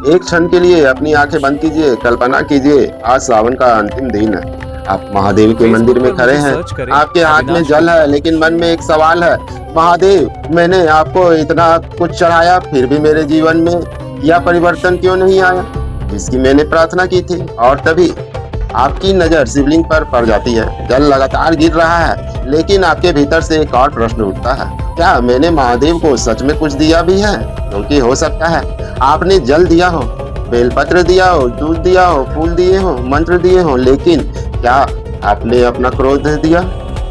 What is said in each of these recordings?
एक क्षण के लिए अपनी आंखें बंद कीजिए, कल्पना कीजिए आज सावन का अंतिम दिन है। आप महादेव के मंदिर में खड़े हैं, आपके हाथ में जल है, लेकिन मन में एक सवाल है, महादेव मैंने आपको इतना कुछ चढ़ाया, फिर भी मेरे जीवन में यह परिवर्तन क्यों नहीं आया जिसकी मैंने प्रार्थना की थी। और तभी आपकी नजर शिवलिंग पर पड़ जाती है। जल लगातार गिर रहा है, लेकिन आपके भीतर से एक और प्रश्न उठता है, क्या मैंने महादेव को सच में कुछ दिया भी है? क्योंकि हो सकता है आपने जल दिया हो, बेलपत्र दिया हो, दूध दिया हो, फूल दिए हो, मंत्र दिए हो, लेकिन क्या आपने अपना क्रोध दिया?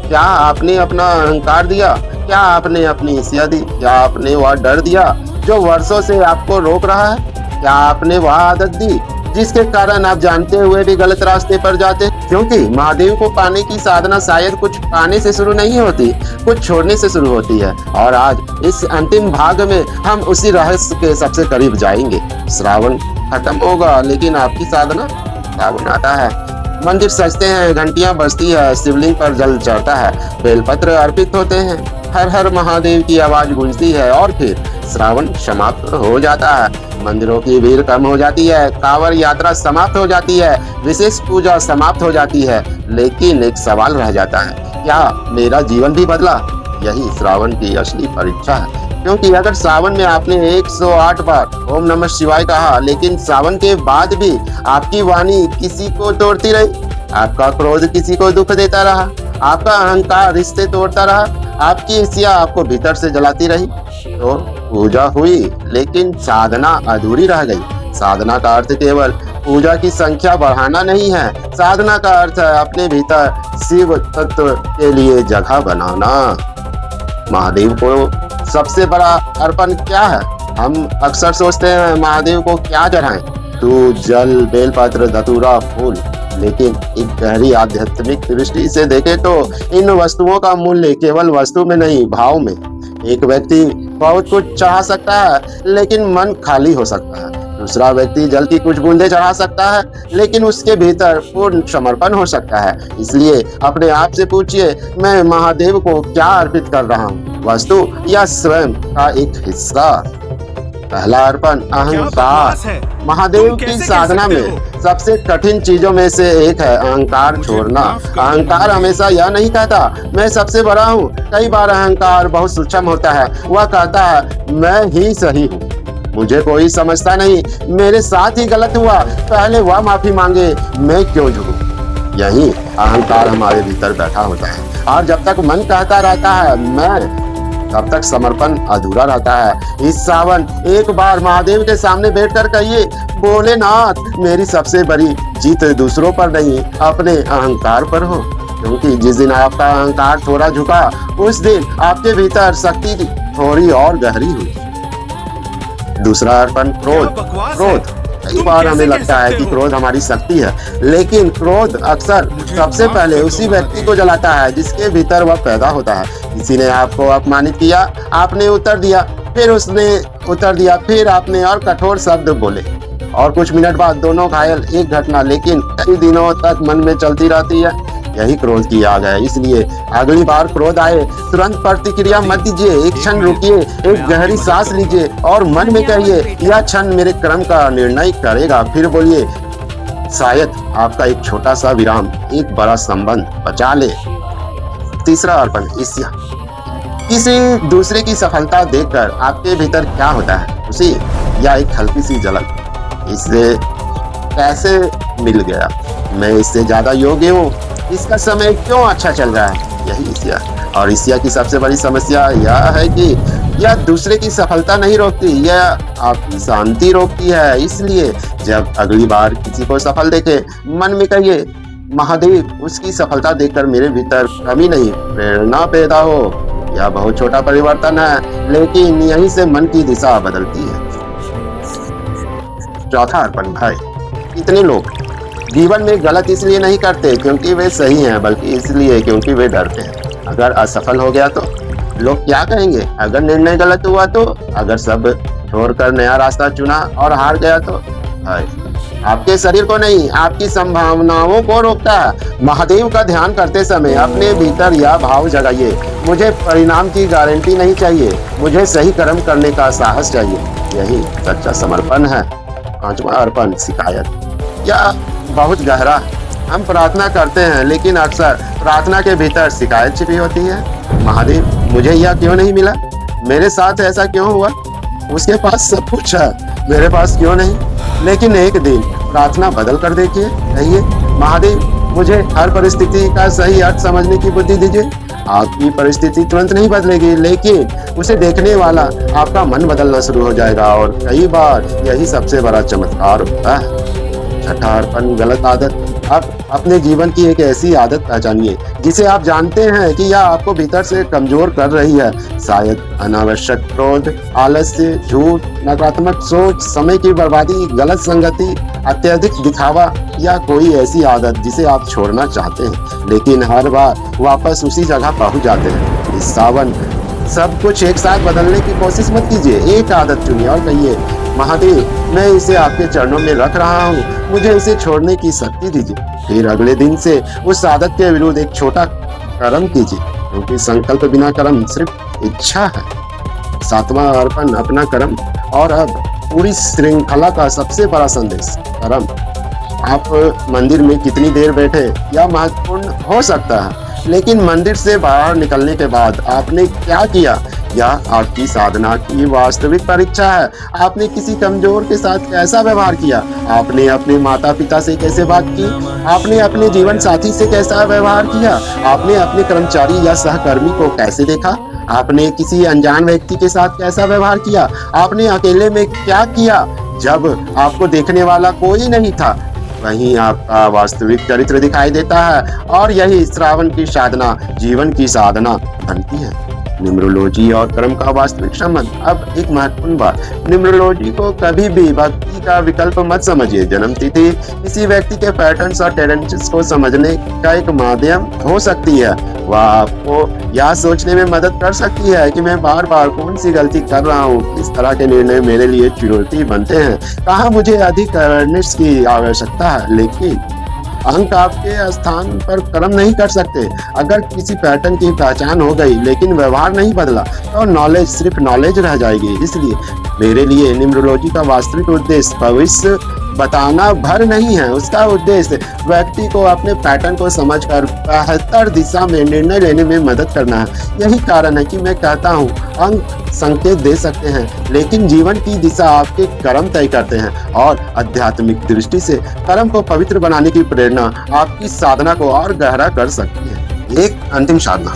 क्या आपने अपना अहंकार दिया? क्या आपने अपनी ईर्ष्या दी? क्या आपने वह डर दिया जो वर्षों से आपको रोक रहा है? क्या आपने वह आदत दी जिसके कारण आप जानते हुए भी गलत रास्ते पर जाते? क्योंकि महादेव को पाने की साधना शायद कुछ पाने से शुरू नहीं होती, कुछ छोड़ने से शुरू होती है। और आज इस अंतिम भाग में हम उसी रहस्य के सबसे करीब जाएंगे। श्रावण खत्म होगा, लेकिन आपकी साधना सावन आता है। मंदिर सजते हैं, घंटियां बजती है, शिवलिंग पर जल चढ़ता है, बेलपत्र अर्पित होते हैं, हर हर महादेव की आवाज गूंजती है, और फिर श्रावण समाप्त हो जाता है। मंदिरों की भीड़ कम हो जाती है, कांवड़ यात्रा समाप्त हो जाती है, विशेष पूजा समाप्त हो जाती है, लेकिन एक सवाल रह जाता है, क्या मेरा जीवन भी बदला? यही श्रावण की असली परीक्षा है। क्योंकि अगर सावन में आपने 108 बार ओम नमः शिवाय कहा, लेकिन सावन के बाद भी आपकी वाणी किसी को तोड़ती रही, आपका क्रोध किसी को दुख देता रहा, आपका अहंकार रिश्ते तोड़ता रहा, आपकी ईर्ष्या आपको भीतर से जलाती रही, तो पूजा हुई लेकिन साधना अधूरी रह गई। साधना का अर्थ केवल पूजा की संख्या बढ़ाना नहीं है, साधना का अर्थ है अपने भीतर शिव तत्व के लिए जगह बनाना। महादेव को सबसे बड़ा अर्पण क्या है? हम अक्सर सोचते हैं महादेव को क्या चढ़ाएं? दूध, जल, बेलपत्र, धतूरा, फूल, लेकिन एक गहरी आध्यात्मिक दृष्टि से देखें तो इन वस्तुओं का मूल्य केवल वस्तु में नहीं, भाव में। एक व्यक्ति बहुत कुछ चढ़ा सकता है, लेकिन मन खाली हो सकता है। दूसरा व्यक्ति जल की कुछ बूंदे चढ़ा सकता है, लेकिन उसके भीतर पूर्ण समर्पण हो सकता है। इसलिए अपने आप से पूछिए, मैं महादेव को क्या अर्पित कर रहा हूँ, वस्तु या स्वयं का एक हिस्सा? पहला अर्पण अहंकार। महादेव की साधना में सबसे कठिन चीजों में से एक है अहंकार छोड़ना। अहंकार हमेशा यह नहीं कहता मैं सबसे बड़ा हूँ। कई बार अहंकार बहुत सूक्ष्म होता है। वह कहता है मैं ही सही हूँ, मुझे कोई समझता नहीं, मेरे साथ ही गलत हुआ, पहले वह माफी मांगे, मैं क्यों झुकूं? यही अहंकार हमारे भीतर बैठा होता है। और जब तक मन कहता रहता है मैं, तब तक समर्पण अधूरा रहता है। इस सावन एक बार महादेव के सामने बैठकर कहिए, भोलेनाथ मेरी सबसे बड़ी जीत दूसरों पर नहीं, अपने अहंकार पर हो। क्योंकि जिस दिन आपका अहंकार थोड़ा झुका, उस दिन आपके भीतर शक्ति थोड़ी और गहरी हुई। दूसरा अर्पण क्रोध। कई बार हमें लगता है कि क्रोध हमारी शक्ति है, लेकिन क्रोध अक्सर सबसे पहले उसी व्यक्ति को जलाता है जिसके भीतर वह पैदा होता है। किसी ने आपको अपमानित किया, आपने उत्तर दिया, फिर उसने उत्तर दिया, फिर आपने और कठोर शब्द बोले, और कुछ मिनट बाद दोनों घायल। एक घटना लेकिन कई दिनों तक मन में चलती रहती है। यही क्रोध की आग है। इसलिए अगली बार क्रोध आए तुरंत प्रतिक्रिया मत दीजिए, एक क्षण रुकिए, एक गहरी सांस लीजिए और मन में कहिए यह क्षण मेरे कर्म का निर्णय करेगा। फिर बोलिए, शायद आपका एक छोटा सा विराम एक बड़ा संबंध बचा ले। तीसरा अर्पण ईर्ष्या। किसी दूसरे की सफलता देखकर आपके भीतर क्या होता है, खुशी या एक हल्की सी झलक? इससे कैसे मिल गया, मैं इससे ज्यादा योग्य हूँ, इसका समय क्यों अच्छा चल रहा है? यही ईर्ष्या। और ईर्ष्या की सबसे बड़ी समस्या यह है कि यह दूसरे की सफलता नहीं रोकती, यह आपकी शांति रोकती है। इसलिए जब अगली बार किसी को सफल देखे, मन में कहिए, महादेव उसकी सफलता देखकर मेरे भीतर कमी नहीं, प्रेरणा पैदा हो। यह बहुत छोटा परिवर्तन है, लेकिन यहीं से मन की दिशा बदलती है। चौथा अर्पण भय। कितने लोग जीवन में गलत इसलिए नहीं करते क्योंकि वे सही हैं, बल्कि इसलिए क्योंकि वे डरते हैं। अगर असफल हो गया तो लोग क्या कहेंगे? अगर निर्णय गलत हुआ तो? अगर सब छोड़कर नया रास्ता चुना और हार गया तो? आपके शरीर को नहीं, आपकी संभावनाओं को रोकता है। महादेव का ध्यान करते समय अपने भीतर यह भाव जगाइए, मुझे परिणाम की गारंटी नहीं चाहिए, मुझे सही कर्म करने का साहस चाहिए। यही सच्चा समर्पण है। पांचवा अर्पण शिकायत। यह बहुत गहरा। हम प्रार्थना करते हैं लेकिन अक्सर प्रार्थना के भीतर शिकायत छिपी होती है। महादेव, मुझे यह क्यों नहीं मिला? मेरे साथ ऐसा क्यों हुआ? उसके पास सब कुछ है, मेरे पास क्यों नहीं? लेकिन एक दिन प्रार्थना बदल कर देखिए, कहिए, महादेव, मुझे हर परिस्थिति का सही अर्थ समझने की बुद्धि दीजिए। आपकी परिस्थिति तुरंत नहीं बदलेगी, लेकिन उसे देखने वाला आपका मन बदलना शुरू हो जाएगा, और कई बार यही सबसे बड़ा चमत्कार होता है। छठा अर्पण, गलत आदत। अब अपने जीवन की एक ऐसी आदत पहचानिए जिसे आप जानते हैं कि यह आपको भीतर से कमजोर कर रही है। शायद अनावश्यक क्रोध, आलस्य, झूठ, नकारात्मक सोच, समय की बर्बादी, गलत संगति, अत्यधिक दिखावा, या कोई ऐसी आदत जिसे आप छोड़ना चाहते हैं लेकिन हर बार वापस उसी जगह पहुंच जाते हैं। इस सावन सब कुछ एक साथ बदलने की कोशिश मत कीजिए। एक आदत चुनिए और कहिए, महादेव, मैं इसे आपके चरणों में रख रहा हूँ, मुझे इसे छोड़ने की शक्ति दीजिए। फिर अगले दिन से उस आदत के विरुद्ध एक छोटा कर्म कीजिए, क्योंकि संकल्प बिना कर्म सिर्फ इच्छा है। सातवां अर्पण, अपना कर्म। और अब पूरी श्रृंखला का सबसे बड़ा संदेश, कर्म। आप मंदिर में कितनी देर बैठे यह महत्वपूर्ण हो सकता है, लेकिन मंदिर से बाहर निकलने के बाद आपने क्या किया यह आपकी साधना की वास्तविक परीक्षा है। आपने किसी कमजोर के साथ कैसा व्यवहार किया? आपने अपने माता पिता से कैसे बात की? आपने अपने जीवन साथी से कैसा व्यवहार किया? आपने अपने कर्मचारी या सहकर्मी को कैसे देखा? आपने किसी अनजान व्यक्ति के साथ कैसा व्यवहार किया? आपने अकेले में क्या किया जब आपको देखने वाला कोई नहीं था? वहीं आपका वास्तविक चरित्र दिखाई देता है, और यही श्रावण की साधना जीवन की साधना बनती है। न्यूमरोलॉजी और कर्म का वास्तविक संबंध। अब एक महत्वपूर्ण बात, न्यूमरोलॉजी को कभी भी भक्ति का विकल्प मत समझिए। जन्म तिथि किसी व्यक्ति के पैटर्न्स और टेंडेंसीज को समझने का एक माध्यम हो सकती है। वह आपको यह सोचने में मदद कर सकती है कि मैं बार बार कौन सी गलती कर रहा हूँ, किस तरह के निर्णय मेरे लिए चुनौती बनते हैं, कहाँ मुझे अधिक अवेयरनेस की आवश्यकता है। लेकिन अंक आपके स्थान पर कर्म नहीं कर सकते। अगर किसी पैटर्न की पहचान हो गई लेकिन व्यवहार नहीं बदला तो नॉलेज सिर्फ नॉलेज रह जाएगी। इसलिए मेरे लिए न्यूमरोलॉजी का वास्तविक उद्देश्य भविष्य बताना भर नहीं है। उसका उद्देश्य व्यक्ति को अपने पैटर्न को समझकर बेहतर दिशा में निर्णय लेने में मदद करना है। यही कारण है कि मैं कहता हूँ, अंक संकेत दे सकते हैं लेकिन जीवन की दिशा आपके कर्म तय करते हैं, और आध्यात्मिक दृष्टि से कर्म को पवित्र बनाने की प्रेरणा आपकी साधना को और गहरा कर सकती है। एक अंतिम साधना,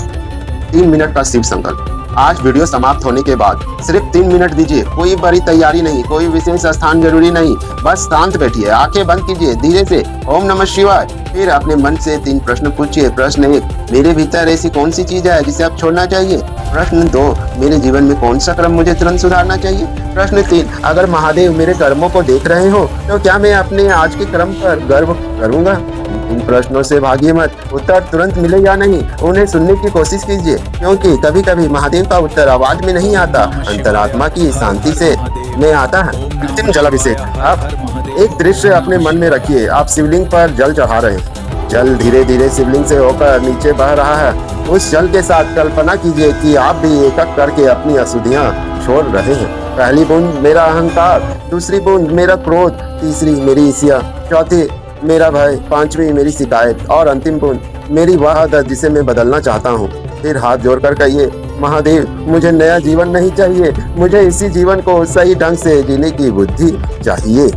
3 मिनट का शिव संकल्प। आज वीडियो समाप्त होने के बाद सिर्फ 3 मिनट दीजिए। कोई बड़ी तैयारी नहीं, कोई विशेष स्थान जरूरी नहीं, बस शांत बैठिए, आंखें बंद कीजिए, धीरे से ओम नमः शिवाय। फिर अपने मन से 3 प्रश्न पूछिए। प्रश्न 1, मेरे भीतर ऐसी कौन सी चीज है जिसे अब छोड़ना चाहिए? प्रश्न 2, मेरे जीवन में कौन सा कर्म मुझे तुरंत सुधारना चाहिए? प्रश्न 3, अगर महादेव मेरे कर्मों को देख रहे हो तो क्या मैं अपने आज के कर्म पर गर्व करूंगा? इन प्रश्नों से भागिए मत। उत्तर तुरंत मिले या नहीं, उन्हें सुनने की कोशिश कीजिए, क्योंकि कभी कभी महादेव का उत्तर आवाज में नहीं आता, अंतरात्मा की शांति से में आता है। अंतिम जलाभिषेक। आप एक दृश्य अपने मन में रखिए। आप शिवलिंग पर जल चढ़ा रहे हैं। जल धीरे धीरे शिवलिंग से होकर नीचे बह रहा है। उस जल के साथ कल्पना कीजिए कि आप भी एक एक करके अपनी अशुद्धियां छोड़ रहे हैं। पहली बूंद मेरा अहंकार, दूसरी बूंद मेरा क्रोध, तीसरी मेरी ईर्ष्या, चौथी मेरा भय, 5वीं मेरी शिकायत, और अंतिम बूंद मेरी वह आदत जिसे मैं बदलना चाहता हूँ। फिर हाथ जोड़कर कहिए, महादेव, मुझे नया जीवन नहीं चाहिए, मुझे इसी जीवन को सही ढंग से जीने की बुद्धि चाहिए।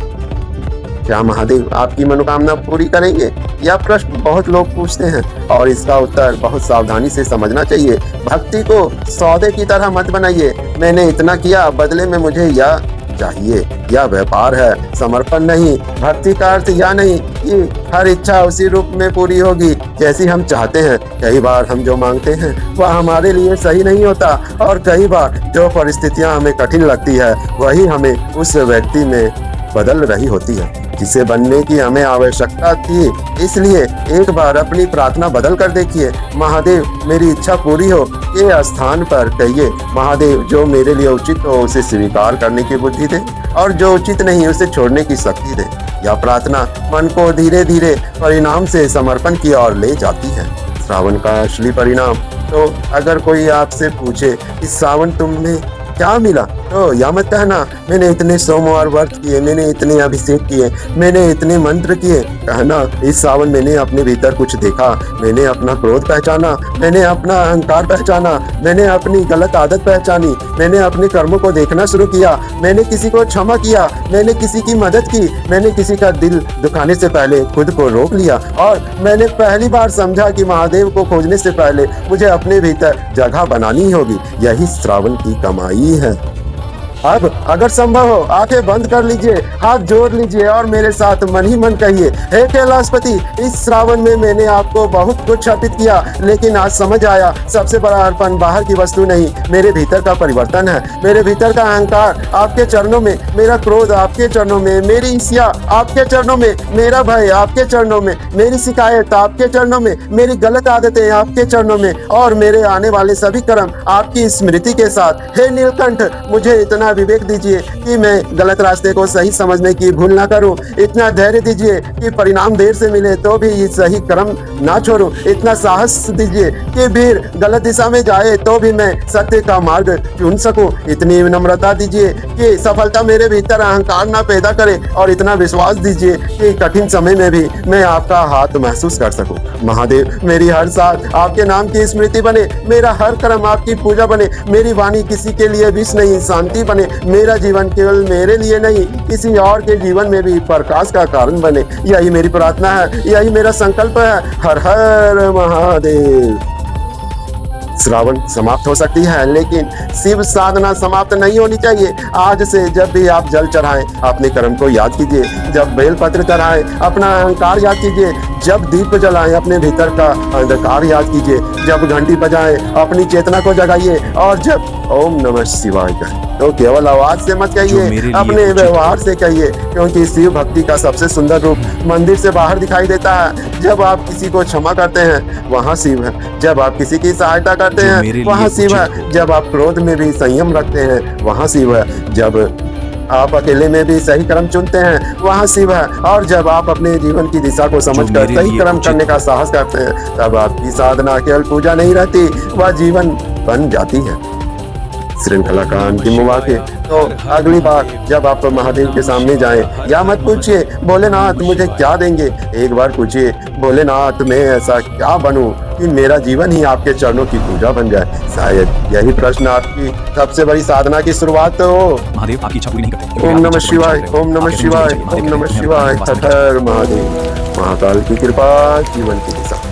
क्या महादेव आपकी मनोकामना पूरी करेंगे? यह प्रश्न बहुत लोग पूछते हैं, और इसका उत्तर बहुत सावधानी से समझना चाहिए। भक्ति को सौदे की तरह मत बनाइए। मैंने इतना किया, बदले में मुझे यह चाहिए। यह व्यापार है, समर्पण नहीं। भक्ति का अर्थ यह नहीं कि हर इच्छा उसी रूप में पूरी होगी जैसी हम चाहते हैं। कई बार हम जो मांगते हैं वह हमारे लिए सही नहीं होता, और कई बार जो परिस्थितियां हमें कठिन लगती है वही हमें उस व्यक्ति में बदल रही होती है जिसे बनने की हमें आवश्यकता थी। इसलिए एक बार अपनी प्रार्थना बदल कर देखिए। महादेव, मेरी इच्छा पूरी हो के स्थान पर कहिए, महादेव, जो मेरे लिए उचित हो उसे स्वीकार करने की बुद्धि दे, और जो उचित नहीं उसे छोड़ने की शक्ति दे। यह प्रार्थना मन को धीरे धीरे परिणाम से समर्पण की ओर ले जाती है। श्रावण का असली परिणाम। तो अगर कोई आपसे पूछे इस सावन तुमने क्या मिला? तो या मत कहना मैंने इतने सोमवार व्रत किए, मैंने इतने अभिषेक किए, मैंने इतने मंत्र किए। कहना इस सावन मैंने अपने भीतर कुछ देखा, मैंने अपना क्रोध पहचाना, मैंने अपना अहंकार पहचाना, मैंने अपनी गलत आदत पहचानी, मैंने अपने कर्मों को देखना शुरू किया, मैंने किसी को क्षमा किया, मैंने किसी की मदद की, मैंने किसी का दिल दुखाने से पहले खुद को रोक लिया और मैंने पहली बार समझा कि महादेव को खोजने से पहले मुझे अपने भीतर जगह बनानी होगी। यही श्रावण की कमाई है। अब अगर संभव हो आंखें बंद कर लीजिए, हाथ जोड़ लीजिए और मेरे साथ मन ही मन कहिए, हे कैलाशपति, इस श्रावण में मैंने आपको बहुत कुछ अर्पित किया, लेकिन आज समझ आया सबसे बड़ा अर्पण बाहर की वस्तु नहीं, मेरे भीतर का परिवर्तन है। मेरे भीतर का अहंकार आपके चरणों में, मेरा क्रोध आपके चरणों में, मेरी ईर्ष्या आपके चरणों में, मेरा भय आपके चरणों में, मेरी शिकायत आपके चरणों में, मेरी गलत आदतें आपके चरणों में और मेरे आने वाले सभी कर्म आपकी स्मृति के साथ। हे नीलकंठ, मुझे इतना विवेक दीजिए कि मैं गलत रास्ते को सही समझने की भूल ना करूं, इतना धैर्य दीजिए कि परिणाम देर से मिले तो भी सही कर्म ना छोड़ूं, इतना साहस दीजिए कि भीड़ गलत दिशा में जाए तो भी मैं सत्य का मार्ग चुन सकूं, इतनी विनम्रता दीजिए कि सफलता मेरे भीतर अहंकार ना पैदा करे और इतना विश्वास दीजिए कि कठिन समय में भी मैं आपका हाथ महसूस कर सकूं। महादेव, मेरी हर साथ आपके नाम की स्मृति बने, मेरा हर कर्म आपकी पूजा बने, मेरी वाणी किसी के लिए विष नहीं शांति बने, मेरा जीवन केवल मेरे लिए नहीं किसी और के जीवन में भी प्रकाश का कारण बने। यही मेरी प्रार्थना है, यही मेरा संकल्प है। हर हर महादेव। श्रावण समाप्त हो सकती है लेकिन शिव साधना समाप्त नहीं होनी चाहिए। आज से जब भी आप जल चढ़ाएं अपने कर्म को याद कीजिए, जब बेलपत्र चढ़ाएं अपना अहंकार याद कीजिए, जब दीप जलाएं अपने भीतर का अंधकार याद कीजिए, जब घंटी बजाएं अपनी चेतना को जगाइए और जब ओम नमः शिवाय कहें तो केवल आवाज से मत कहिए, अपने व्यवहार से कहिए, क्योंकि शिव भक्ति का सबसे सुंदर रूप मंदिर से बाहर दिखाई देता है। जब आप किसी को क्षमा करते हैं वहाँ शिव है, जब आप किसी की सहायता करते हैं वहाँ शिव है, जब आप क्रोध में भी संयम रखते हैं वहाँ शिव है, जब आप अकेले में भी सही कर्म चुनते हैं वहाँ शिव है, और जब आप अपने जीवन की दिशा को समझकर सही कर्म करने का साहस करते हैं तब आपकी साधना केवल पूजा नहीं रहती, वह जीवन बन जाती है। श्रृंखला का अंतिम वाक्य। तो अगली बार जब आप महादेव के सामने जाएं या मत पूछिए भोलेनाथ मुझे क्या देंगे, एक बार पूछिए भोलेनाथ मैं ऐसा क्या बनूं कि मेरा जीवन ही आपके चरणों की पूजा बन जाए। शायद यही प्रश्न आपकी सबसे बड़ी साधना की शुरुआत हो। महादेव आपकी इच्छा पूरी नहीं करते। ओम नमः शिवाय, ओम नमः शिवाय, ओम नमः शिवाय। हर हर महादेव। महाकाल की कृपा जीवन की दिशा।